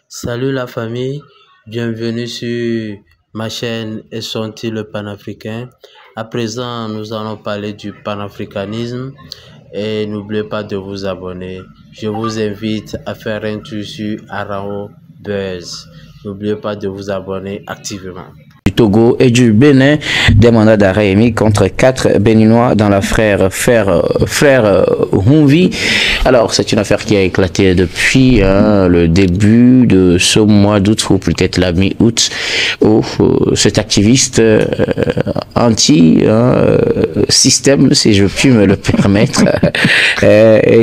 Salut la famille, bienvenue sur ma chaîne Esonti le panafricain. À présent, nous allons parler du panafricanisme et n'oubliez pas de vous abonner. Je vous invite à faire un tour sur Arao Buzz. N'oubliez pas de vous abonner activement. Du Togo et du Bénin, des mandats d'arrêt émis contre 4 Béninois dans l'affaire Humvi. Alors, c'est une affaire qui a éclaté depuis le début de ce mois d'août, ou peut-être la mi-août, où cet activiste anti-système, si je puis me le permettre,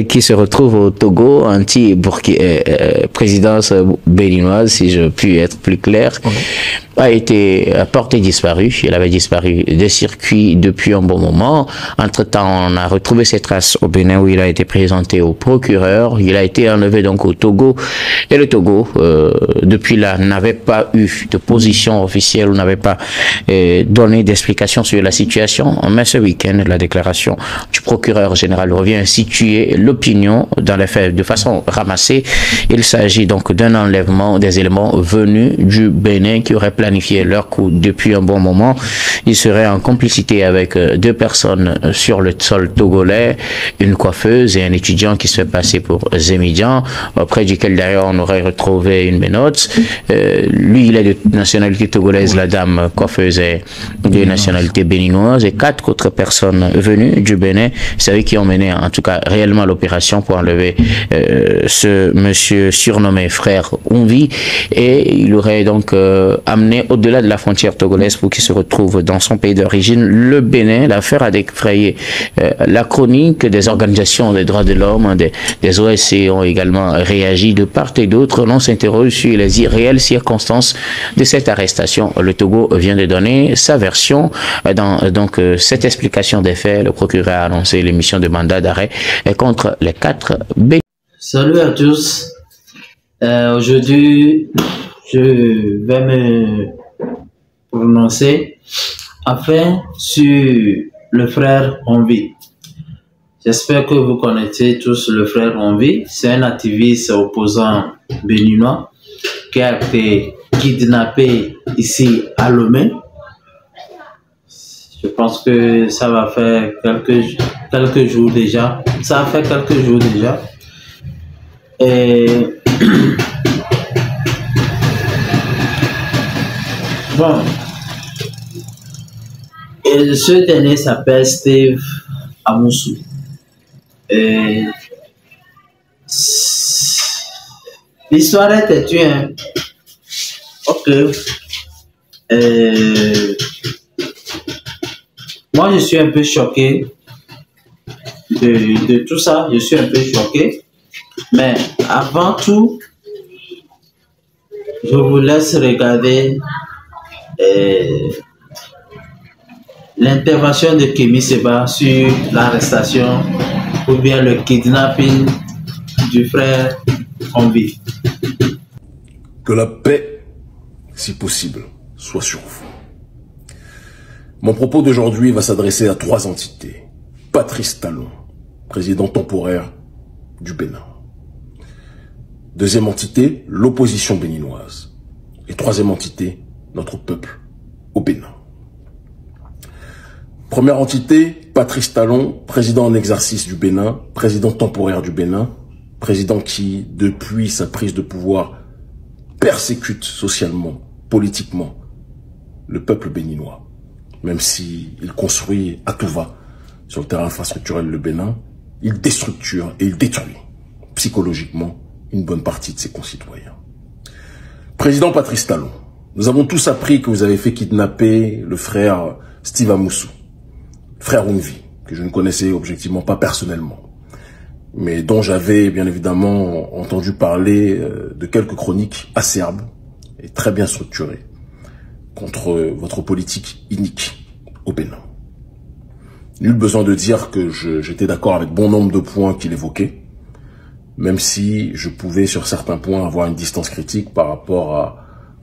qui se retrouve au Togo, anti-présidence béninoise, si je puis être plus clair, a été porté disparu. Il avait disparu des circuits depuis un bon moment. Entre-temps, on a retrouvé ses traces au Bénin où il a été présenté au procureur. Il a été enlevé donc au Togo. Et le Togo, depuis là, n'avait pas eu de position officielle ou n'avait pas donné d'explication sur la situation. Mais ce week-end, la déclaration du procureur général revient à situer l'opinion dans les faits de façon ramassée. Il s'agit donc d'un enlèvement des éléments venus du Bénin qui auraient planifié leur coup depuis un bon moment. Ils seraient en complicité avec 2 personnes sur le sol togolais, une coiffeuse et un étudiant qui se fait passer pour Zémidian, auprès duquel d'ailleurs on aurait retrouvé une menotte. Lui, il est de nationalité togolaise, la dame coiffeuse est de nationalité béninoise, et 4 autres personnes venues du Bénin, c'est eux qui ont mené en tout cas réellement l'opération pour enlever ce monsieur surnommé frère Humvi, et il aurait donc amené au-delà de la frontière togolaise pour qu'il se retrouve dans son pays d'origine, le Bénin. L'affaire a défrayé la chronique. Des organisations des droits de l'homme, des OSC ont également réagi de part et d'autre. L'on s'interroge sur les réelles circonstances de cette arrestation. Le Togo vient de donner sa version. Dans donc cette explication des faits, le procureur a annoncé l'émission de mandat d'arrêt contre les 4 Béninois. Salut à tous. Aujourd'hui, je vais me prononcer enfin sur le frère Humvi. J'espère que vous connaissez tous le frère Humvi. C'est un activiste opposant béninois qui a été kidnappé ici à Lomé. Je pense que ça va faire quelques jours déjà. Ça a fait quelques jours déjà. Et bon, et ce dernier s'appelle Steve Amoussou. L'histoire est têtue, hein? Ok. Moi, je suis un peu choqué de tout ça. Je suis un peu choqué. Mais avant tout, je vous laisse regarder l'intervention de Kémy Séba sur l'arrestation ou bien le kidnapping du frère Humvi. Que la paix, si possible, soit sur vous. Mon propos d'aujourd'hui va s'adresser à 3 entités. Patrice Talon, président temporaire du Bénin. Deuxième entité, l'opposition béninoise. Et troisième entité, notre peuple au Bénin. Première entité, Patrice Talon, président en exercice du Bénin, président temporaire du Bénin, président qui, depuis sa prise de pouvoir, persécute socialement, politiquement, le peuple béninois. Même s'il construit à tout va sur le terrain infrastructurel le Bénin, il déstructure et il détruit psychologiquement une bonne partie de ses concitoyens. Président Patrice Talon, nous avons tous appris que vous avez fait kidnapper le frère Steve Amoussou, frère Humvi, que je ne connaissais objectivement pas personnellement, mais dont j'avais bien évidemment entendu parler de quelques chroniques acerbes et très bien structurées contre votre politique inique au Bénin. Nul besoin de dire que j'étais d'accord avec bon nombre de points qu'il évoquait, même si je pouvais sur certains points avoir une distance critique par rapport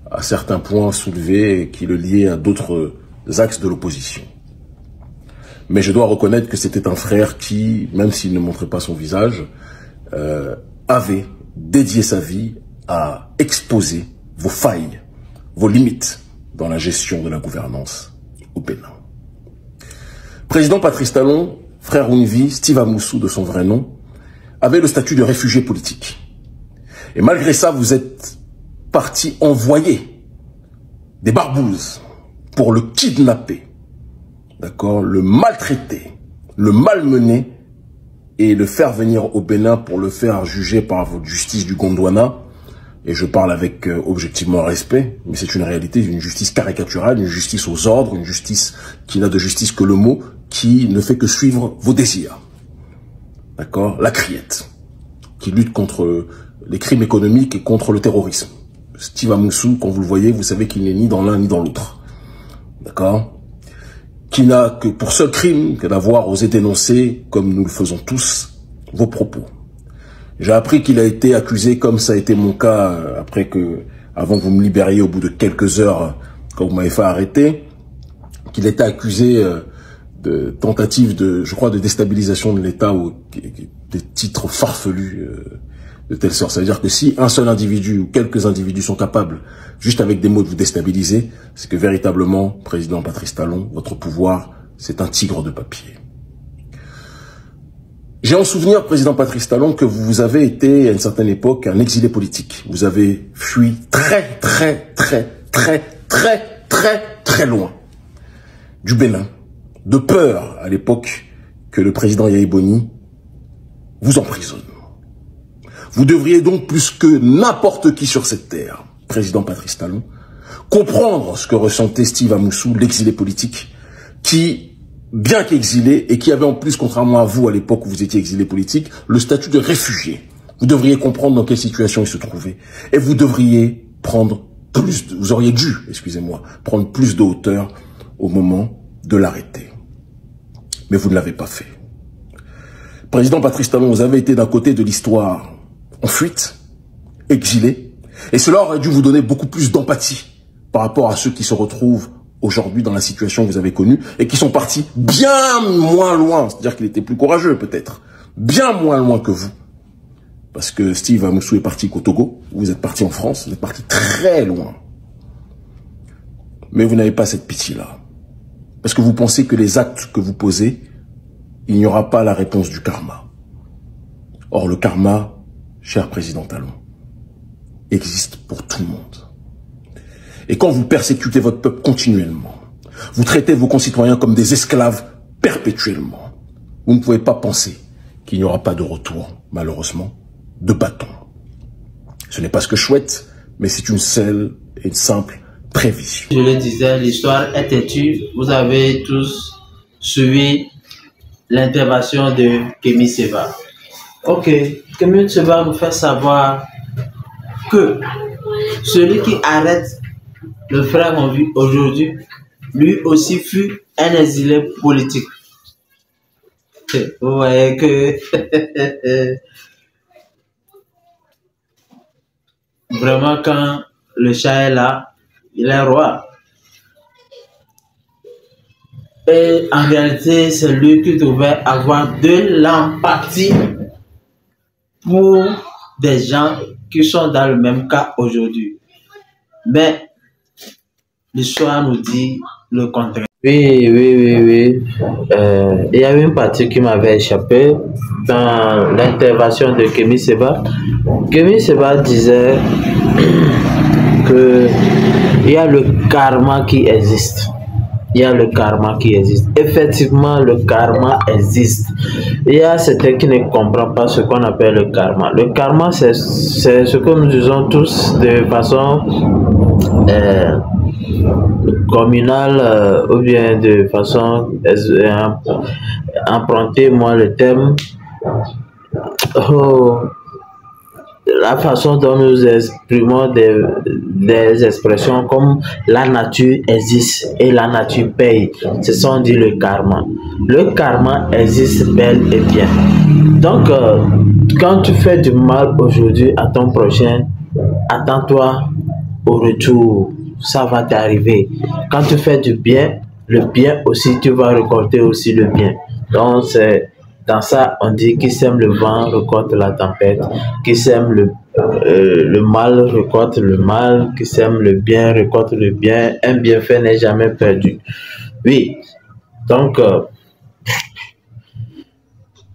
à certains points soulevés qui le liaient à d'autres axes de l'opposition. Mais je dois reconnaître que c'était un frère qui, même s'il ne montrait pas son visage, avait dédié sa vie à exposer vos failles, vos limites dans la gestion de la gouvernance au Bénin. Président Patrice Talon, frère Ounvi, Steve Amoussou de son vrai nom, avait le statut de réfugié politique. Et malgré ça, vous êtes parti envoyer des barbouzes pour le kidnapper, d'accord, le maltraiter, le malmener et le faire venir au Bénin pour le faire juger par votre justice du Gondwana. Et je parle avec objectivement respect, mais c'est une réalité, une justice caricaturale, une justice aux ordres, une justice qui n'a de justice que le mot, qui ne fait que suivre vos désirs. D'accord? La criette, qui lutte contre les crimes économiques et contre le terrorisme. Steve Amoussou, quand vous le voyez, vous savez qu'il n'est ni dans l'un ni dans l'autre. D'accord? Qui n'a que pour seul crime que d'avoir osé dénoncer, comme nous le faisons tous, vos propos. J'ai appris qu'il a été accusé, comme ça a été mon cas, avant que vous me libériez au bout de quelques heures, quand vous m'avez fait arrêter, qu'il était accusé de tentative de, je crois, de déstabilisation de l'État ou des titres farfelus de telle sorte. Ça veut dire que si un seul individu ou quelques individus sont capables, juste avec des mots, de vous déstabiliser, c'est que véritablement, président Patrice Talon, votre pouvoir, c'est un tigre de papier. J'ai en souvenir, président Patrice Talon, que vous avez été, à une certaine époque, un exilé politique. Vous avez fui très loin du Bénin, de peur, à l'époque, que le président Yahya Boni vous emprisonne. Vous devriez donc, plus que n'importe qui sur cette terre, président Patrice Talon, comprendre ce que ressentait Steve Amoussou, l'exilé politique, qui, bien qu'exilé, et qui avait en plus, contrairement à vous à l'époque où vous étiez exilé politique, le statut de réfugié. Vous devriez comprendre dans quelle situation il se trouvait. Et vous devriez prendre vous auriez dû, excusez-moi, prendre plus de hauteur au moment de l'arrêter. Mais vous ne l'avez pas fait. Président Patrice Talon, vous avez été d'un côté de l'histoire en fuite, exilé, et cela aurait dû vous donner beaucoup plus d'empathie par rapport à ceux qui se retrouvent aujourd'hui dans la situation que vous avez connue et qui sont partis bien moins loin, c'est-à-dire qu'il était plus courageux peut-être, bien moins loin que vous. Parce que Steve Amoussou est parti qu'au Togo, vous êtes parti en France, vous êtes parti très loin. Mais vous n'avez pas cette pitié-là. Parce que vous pensez que les actes que vous posez, il n'y aura pas la réponse du karma. Or, le karma, cher président Talon, existe pour tout le monde. Et quand vous persécutez votre peuple continuellement, vous traitez vos concitoyens comme des esclaves perpétuellement, vous ne pouvez pas penser qu'il n'y aura pas de retour, malheureusement, de bâton. Ce n'est pas ce que je souhaite, mais c'est une seule et une simple prévision. Je le disais, l'histoire est têtue. Vous avez tous suivi l'intervention de Kémy Séba. Ok, Kémy Séba nous fait savoir que celui qui arrête le frère Ounvi aujourd'hui, lui aussi fut un exilé politique. Vous voyez que vraiment quand le chat est là, il est roi. Et en réalité, c'est lui qui devait avoir de l'empathie pour des gens qui sont dans le même cas aujourd'hui. Mais l'histoire nous dit le contraire. Oui. Il y avait une partie qui m'avait échappé dans l'intervention de Kémy Séba. Kémy Séba disait que il y a le karma qui existe. Il y a le karma qui existe. Effectivement, le karma existe. Il y a certains qui ne comprennent pas ce qu'on appelle le karma. Le karma, c'est ce que nous disons tous de façon communale ou bien de façon empruntée, moi le terme. La façon dont nous exprimons des expressions comme la nature existe et la nature paye. Ce sont dit le karma. Le karma existe bel et bien. Donc, quand tu fais du mal aujourd'hui à ton prochain, attends-toi au retour. Ça va t'arriver. Quand tu fais du bien, le bien aussi, tu vas récolter aussi le bien. Donc, c'est dans ça, on dit qui sème le vent récolte la tempête, qui sème le mal récolte le mal, qui sème le bien récolte le bien, un bienfait n'est jamais perdu. Oui, donc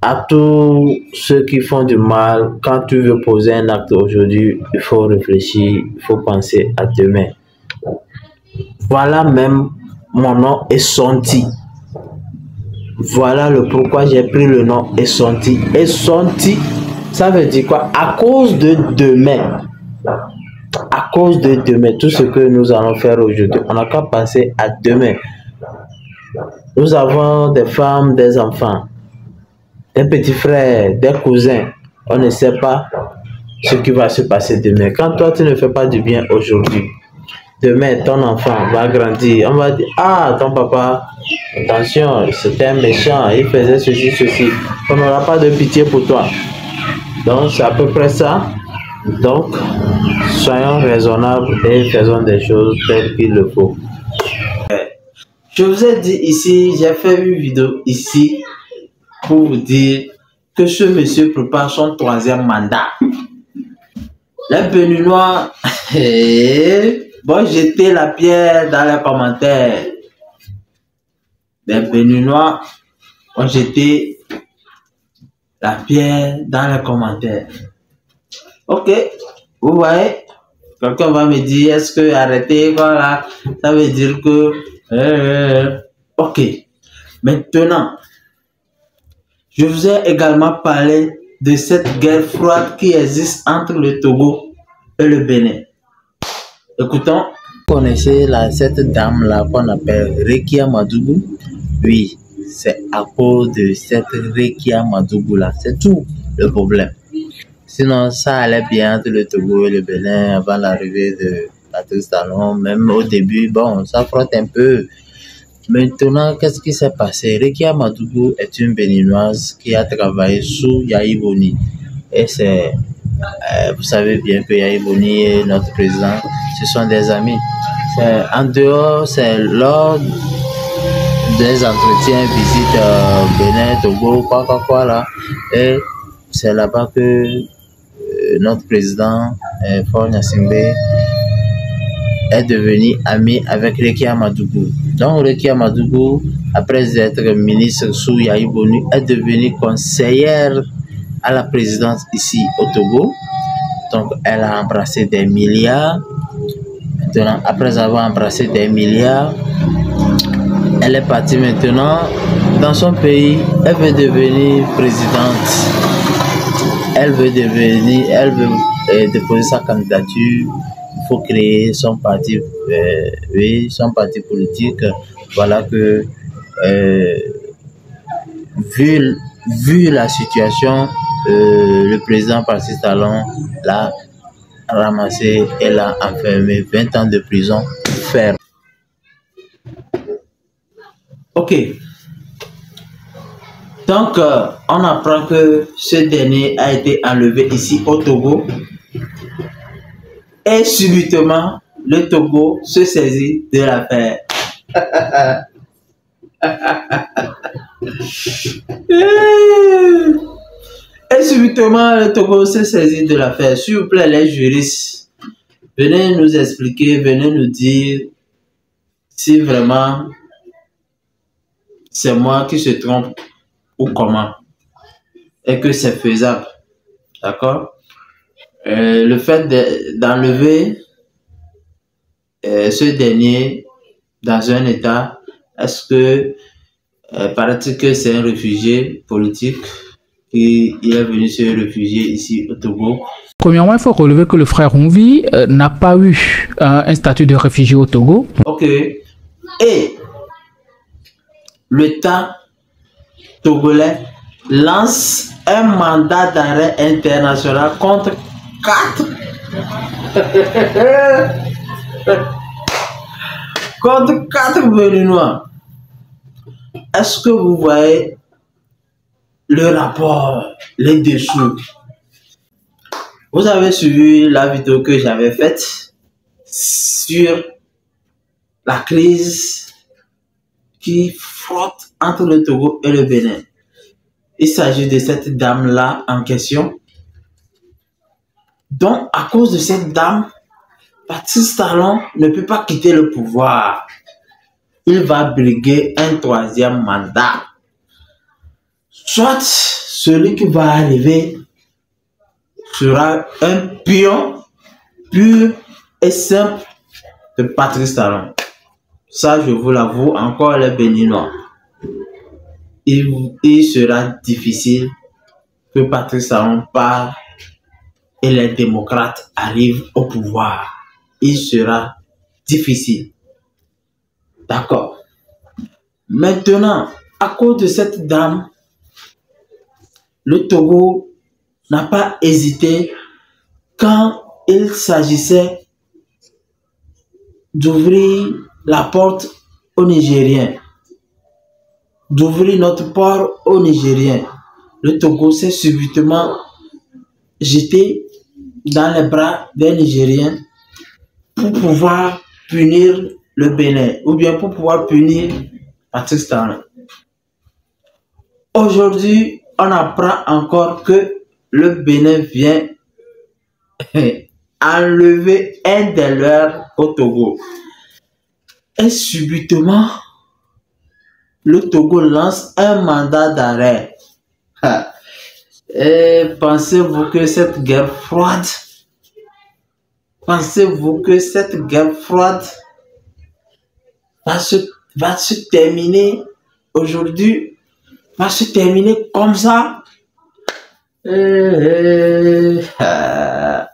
à tous ceux qui font du mal, quand tu veux poser un acte aujourd'hui, il faut réfléchir, il faut penser à demain. Voilà même mon nom est Sonti. Voilà le pourquoi j'ai pris le nom Esonti. Esonti, ça veut dire quoi? À cause de demain. À cause de demain, tout ce que nous allons faire aujourd'hui, on n'a qu'à penser à demain. Nous avons des femmes, des enfants, des petits frères, des cousins. On ne sait pas ce qui va se passer demain. Quand toi, tu ne fais pas du bien aujourd'hui, demain, ton enfant va grandir. On va dire, ah, ton papa, attention, c'était un méchant, il faisait ceci, ceci. On n'aura pas de pitié pour toi. Donc, c'est à peu près ça. Donc, soyons raisonnables et faisons des choses telles qu'il le faut. Je vous ai dit ici, j'ai fait une vidéo ici pour vous dire que ce monsieur prépare son 3e mandat. Les Béninois vont jeter la pierre dans les commentaires. Les Béninois vont jeter la pierre dans les commentaires. Ok, vous voyez, quelqu'un va me dire, est-ce que arrêter, voilà, ça veut dire que, ok. Maintenant, je vous ai également parlé de cette guerre froide qui existe entre le Togo et le Bénin. Écoutons. Vous connaissez cette dame-là qu'on appelle Rekia Madougou? Oui, c'est à cause de cette Rekia Madougou-là. C'est tout le problème. Sinon, ça allait bien entre le Togo et le Bénin avant l'arrivée de Patrice Talon. Même au début, bon, ça frotte un peu. Maintenant, qu'est-ce qui s'est passé? Rekia Madougou est une Béninoise qui a travaillé sous Yahi Boni. Et c'est, vous savez bien que Yahi Boni et notre président, ce sont des amis. En dehors, c'est lors des entretiens, visites Bénin, Togo, quoi là. Et c'est là-bas que notre président, Faure Gnassingbé, est devenu ami avec Rekia Madougou. Donc Rekia Madougou, après être ministre sous Yahi Boni, est devenue conseillère à la présidence ici au Togo. Donc elle a embrassé des milliards. Maintenant, après avoir embrassé des milliards, elle est partie maintenant dans son pays. Elle veut devenir présidente. Elle veut déposer sa candidature. Il faut créer son parti, oui, son parti politique. Voilà que, vu la situation, le président Patrice Talon l'a ramassé et l'a enfermé 20 ans de prison ferme. Ok. Donc, on apprend que ce dernier a été enlevé ici au Togo. Et subitement, le Togo se saisit de l'affaire. Et subitement, le Togo se saisit de l'affaire. S'il vous plaît, les juristes, venez nous expliquer, venez nous dire si vraiment c'est moi qui se trompe ou comment. Et que c'est faisable. D'accord? Le fait d'enlever ce dernier dans un état, est-ce que paraît-il que c'est un réfugié politique qui est venu se réfugier ici au Togo? Premièrement, il faut relever que le frère Onvi n'a pas eu un statut de réfugié au Togo. Ok. Et l'État togolais lance un mandat d'arrêt international contre 4 contre 4 Béninois. Est-ce que vous voyez le rapport, les dessous? Vous avez suivi la vidéo que j'avais faite sur la crise qui frotte entre le Togo et le Bénin. Il s'agit de cette dame-là en question. Donc, à cause de cette dame, Patrice Talon ne peut pas quitter le pouvoir. Il va briguer un 3e mandat. Soit celui qui va arriver sera un pion pur et simple de Patrice Talon. Ça, je vous l'avoue, encore les Béninois. Il sera difficile que Patrice Talon parte et les démocrates arrivent au pouvoir. Il sera difficile. D'accord. Maintenant, à cause de cette dame, le Togo n'a pas hésité quand il s'agissait d'ouvrir la porte aux Nigériens, d'ouvrir notre port aux Nigériens. Le Togo s'est subitement jeté dans les bras des Nigériens pour pouvoir punir le Bénin, ou bien pour pouvoir punir Patrice Talon. Aujourd'hui, on apprend encore que le Bénin vient enlever un des leurs au Togo. Et subitement, le Togo lance un mandat d'arrêt. Et pensez-vous que cette guerre froide, va se terminer aujourd'hui, va se terminer comme ça?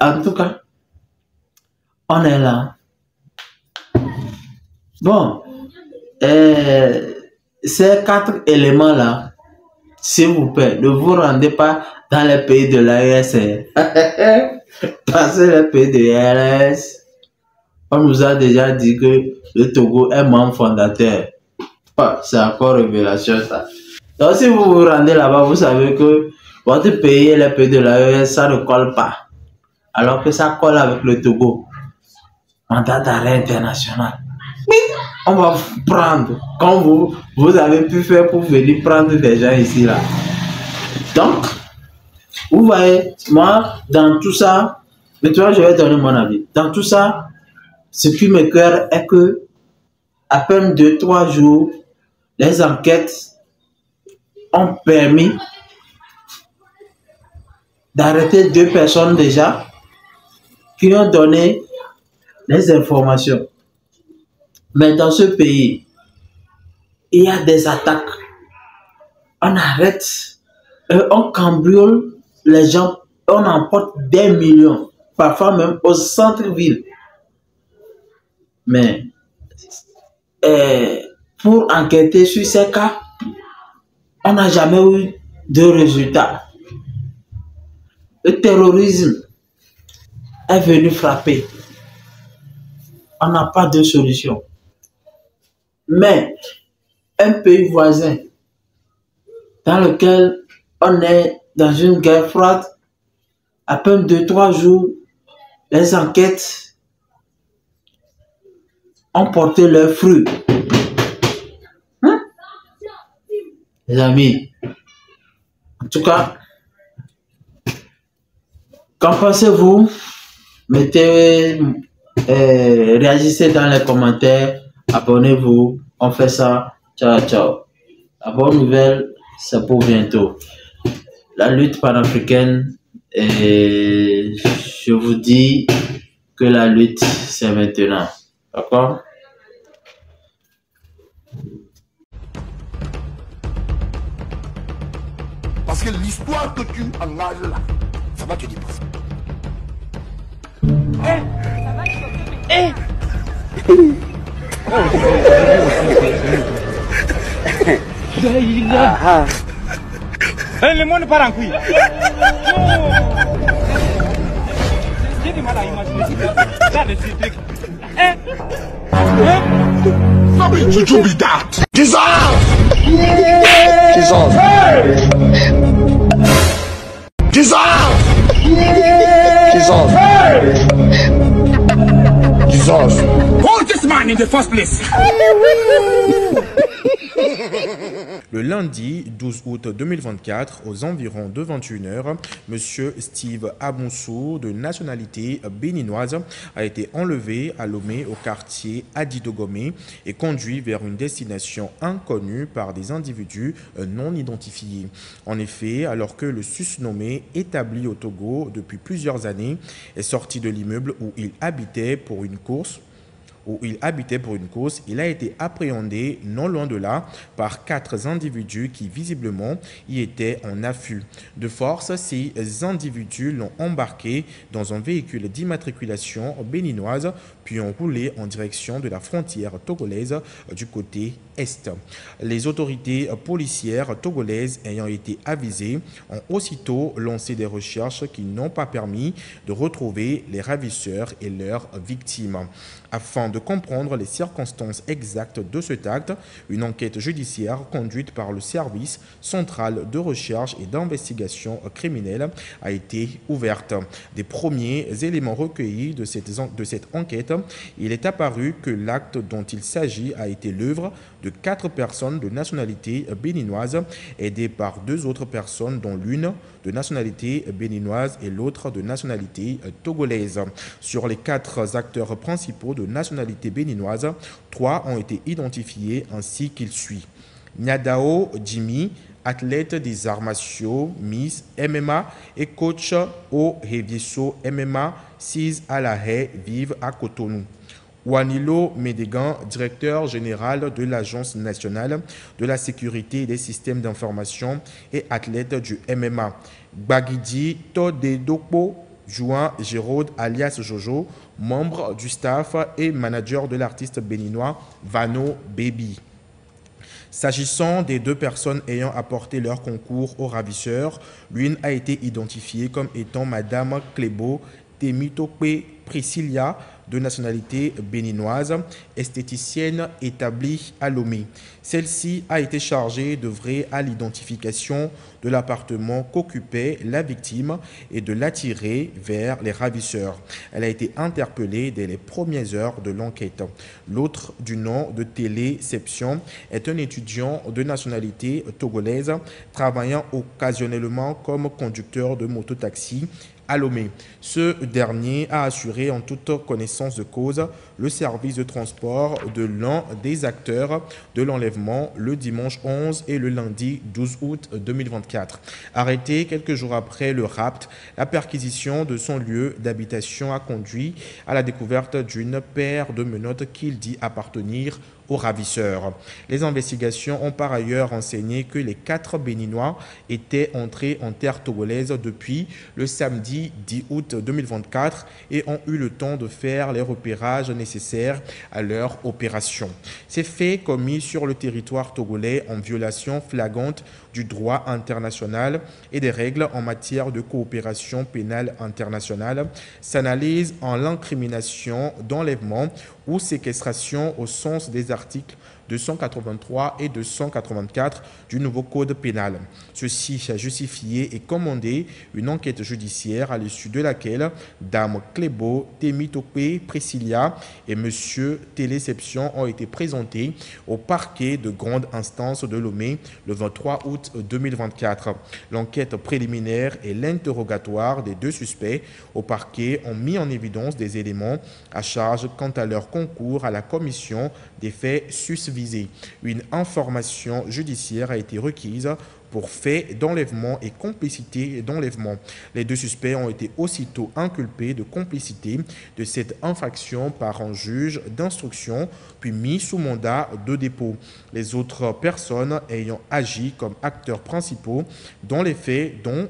En tout cas, on est là. Bon, ces 4 éléments-là, s'il vous plaît, ne vous rendez pas dans les pays de l'AES. Parce que les pays de l'AES, on nous a déjà dit que le Togo est membre fondateur. Oh, c'est encore révélation ça. Donc si vous vous rendez là-bas, vous savez que votre pays et les pays de l'AES, ça ne colle pas. Alors que ça colle avec le Togo. Mandat d'arrêt international. On va vous prendre comme vous avez pu faire pour venir prendre des gens ici là. Donc, vous voyez, moi, dans tout ça, maintenant je vais donner mon avis. Dans tout ça, ce qui me cœur est que, à peine 2-3 jours, les enquêtes ont permis d'arrêter 2 personnes déjà qui ont donné les informations. Mais dans ce pays, il y a des attaques. On arrête, on cambriole les gens, on emporte des millions, parfois même au centre-ville. Mais pour enquêter sur ces cas, on n'a jamais eu de résultat. Le terrorisme est venu frapper. On n'a pas de solution. Mais un pays voisin dans lequel on est dans une guerre froide, à peine 2-3 jours, les enquêtes ont porté leurs fruits. Les amis, en tout cas, qu'en pensez-vous? Réagissez dans les commentaires, abonnez-vous, on fait ça, ciao ciao. La bonne nouvelle, c'est pour bientôt. La lutte panafricaine, je vous dis que la lutte, c'est maintenant. D'accord? Parce que l'histoire que tu engages là, ça va te dépasser. Le monde part en couille. J'ai du mal à imaginer ça de ce truc. Somebody to be that. Dissolve! Dissolve! Dissolve! Dissolve! Dissolve! Hold this man in the first place. Le lundi 12 août 2024, aux environs de 21h, M. Steve Abonsou, de nationalité béninoise, a été enlevé à Lomé au quartier Adidogomé et conduit vers une destination inconnue par des individus non identifiés. En effet, alors que le susnommé, établi au Togo depuis plusieurs années, est sorti de l'immeuble où il habitait pour une course, il a été appréhendé non loin de là par 4 individus qui visiblement y étaient en affût. De force, ces individus l'ont embarqué dans un véhicule d'immatriculation béninoise puis ont roulé en direction de la frontière togolaise du côté est. Les autorités policières togolaises ayant été avisées ont aussitôt lancé des recherches qui n'ont pas permis de retrouver les ravisseurs et leurs victimes. Afin de comprendre les circonstances exactes de cet acte, une enquête judiciaire conduite par le service central de recherche et d'investigation criminelle a été ouverte. Des premiers éléments recueillis de cette enquête, il est apparu que l'acte dont il s'agit a été l'œuvre de 4 personnes de nationalité béninoise, aidées par 2 autres personnes, dont l'une de nationalité béninoise et l'autre de nationalité togolaise. Sur les 4 acteurs principaux de nationalité béninoise, 3 ont été identifiés ainsi qu'il suit. Nyadao Jimmy, athlète des arts martiaux, Miss MMA et coach au Hevieso MMA, 6 à La Haye, vivent à Cotonou. Wanilo Médégan, directeur général de l'Agence nationale de la sécurité des systèmes d'information et athlète du MMA. Gbagidi Todedokpo, Juan Géraude alias Jojo, membre du staff et manager de l'artiste béninois Vano Baby. S'agissant des 2 personnes ayant apporté leur concours aux ravisseurs, l'une a été identifiée comme étant Madame Clébo Temitope Priscilla, de nationalité béninoise, esthéticienne établie à Lomé. Celle-ci a été chargée d'œuvrer à l'identification de l'appartement qu'occupait la victime et de l'attirer vers les ravisseurs. Elle a été interpellée dès les premières heures de l'enquête. L'autre, du nom de Téléception, est un étudiant de nationalité togolaise travaillant occasionnellement comme conducteur de mototaxi à Lomé. Ce dernier a assuré en toute connaissance de cause le service de transport de l'un des acteurs de l'enlèvement le dimanche 11 et le lundi 12 août 2024. Arrêté quelques jours après le rapt, la perquisition de son lieu d'habitation a conduit à la découverte d'une paire de menottes qu'il dit appartenir aux ravisseurs. Les investigations ont par ailleurs renseigné que les 4 Béninois étaient entrés en terre togolaise depuis le samedi 10 août 2024 et ont eu le temps de faire les repérages nécessaires à leur opération. Ces faits commis sur le territoire togolais en violation flagrante du droit international et des règles en matière de coopération pénale internationale s'analysent en l'incrimination d'enlèvement ou séquestration au sens des articles 283 et 284 du nouveau code pénal. Ceci a justifié et commandé une enquête judiciaire à l'issue de laquelle Dame Clébo Temitope Priscilla et Monsieur Téléception ont été présentés au parquet de grande instance de Lomé le 23 août 2024. L'enquête préliminaire et l'interrogatoire des 2 suspects au parquet ont mis en évidence des éléments à charge quant à leur concours à la commission des faits susvisés. Une information judiciaire a été requise pour faits d'enlèvement et complicité d'enlèvement. Les 2 suspects ont été aussitôt inculpés de complicité de cette infraction par un juge d'instruction, puis mis sous mandat de dépôt. Les autres personnes ayant agi comme acteurs principaux dans les faits dont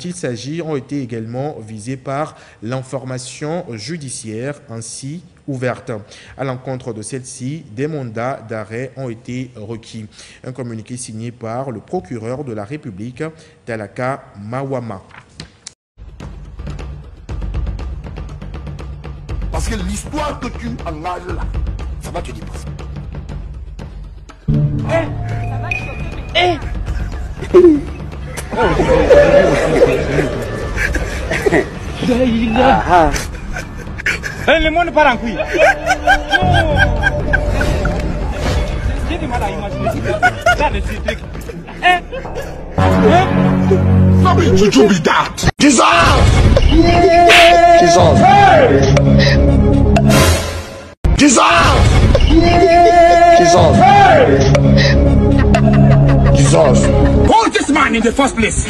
il s'agit ont été également visées par l'information judiciaire ainsi ouverte. À l'encontre de celle-ci, des mandats d'arrêt ont été requis. Un communiqué signé par le procureur de la République, Talaka Mawama. Parce que l'histoire que tu engages là, ça va te dépasser. Le monde part en couille. J'ai du mal à imaginer ça de ces trucs. Hein? No be juju be that. Jesus! Jesus! Jesus! Jesus! Hold this man in the first place.